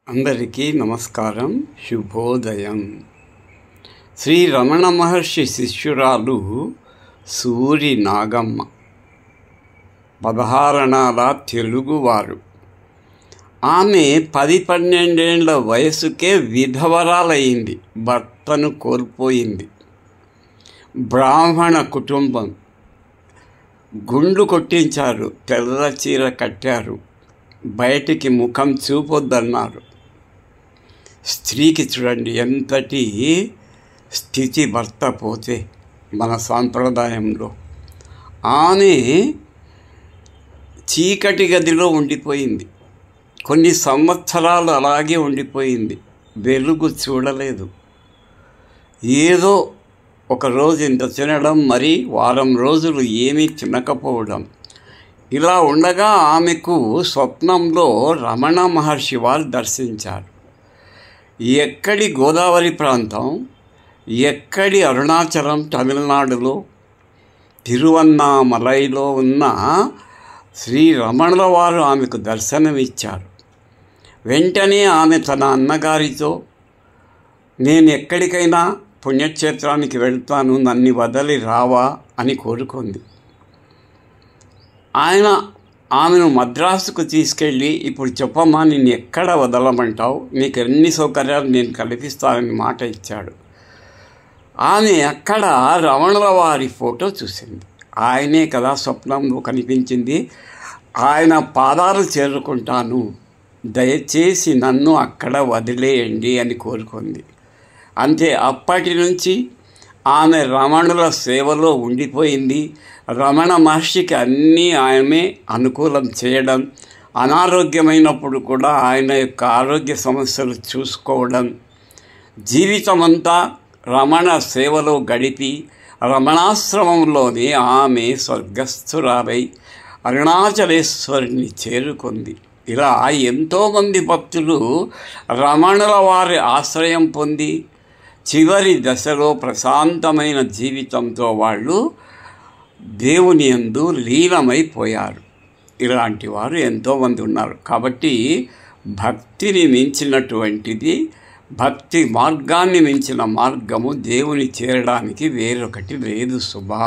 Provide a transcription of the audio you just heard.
అందరికీ నమస్కారం, శుభోదయం. శ్రీ రమణ మహర్షి శిష్యురాలు సూరి నాగమ్మ 16 తెలుగువారు. ఆమె 10-12 వయసుకే విధవరాలయ్యింది, భర్తను కోల్పోయింది. బ్రాహ్మణ కుటుంబం. గుండు కొట్టించారు, తెల్ల చీర కట్టారు, బయటికి ముఖం చూపొద్దన్నారు. స్త్రీకి చూడండి ఎంతటి స్థితి భర్త పోతే మన సాంప్రదాయంలో. ఆమె చీకటి గదిలో ఉండిపోయింది, కొన్ని సంవత్సరాలు అలాగే ఉండిపోయింది, వెలుగు చూడలేదు. ఏదో ఒకరోజు ఇంత తినడం, మరి వారం రోజులు ఏమీ తినకపోవడం. ఇలా ఉండగా ఆమెకు స్వప్నంలో రమణ మహర్షి వారు దర్శించారు. ఎక్కడి గోదావరి ప్రాంతం, ఎక్కడి అరుణాచలం తమిళనాడులో, తిరువన్నామలైలో ఉన్న శ్రీ రమణుల వారు ఆమెకు దర్శనమిచ్చారు. వెంటనే ఆమె తన అన్నగారితో, నేను ఎక్కడికైనా పుణ్యక్షేత్రానికి వెళ్తాను, నన్ను వదిలి రావా అని కోరుకుంది. ఆయన ఆమెను మద్రాసుకు తీసుకెళ్ళి, ఇప్పుడు చెప్పమ్మా, నిన్ను ఎక్కడ వదలమంటావు, నీకు ఎన్ని సౌకర్యాలు నేను కల్పిస్తానని మాట ఇచ్చాడు. ఆమె అక్కడ రమణుల వారి ఫోటో చూసింది. ఆయనే కదా స్వప్నంలో కనిపించింది. ఆయన పాదాలు చేరుకుంటాను, దయచేసి నన్ను అక్కడ వదిలేయండి అని కోరుకుంది. అంతే, అప్పటి నుంచి ఆమె రమణుల సేవలో ఉండిపోయింది. రమణ మహర్షికి అన్నీ ఆయనే అనుకూలం చేయడం, అనారోగ్యమైనప్పుడు కూడా ఆయన యొక్క ఆరోగ్య సమస్యలు చూసుకోవడం, జీవితమంతా రమణ సేవలో గడిపి రమణాశ్రమంలోనే ఆమె స్వర్గస్థురాలై అరుణాచలేశ్వరుని చేరుకుంది. ఇలా ఎంతోమంది భక్తులు రమణుల వారి ఆశ్రయం పొంది చివరి దశలో ప్రశాంతమైన జీవితంతో వాళ్ళు దేవుని యందు లీనమైపోయారు. ఇలాంటి వారు ఎంతోమంది ఉన్నారు. కాబట్టి భక్తిని మించినటువంటిది, భక్తి మార్గాన్ని మించిన మార్గము దేవుని చేరడానికి వేరొకటి లేదు సుభా.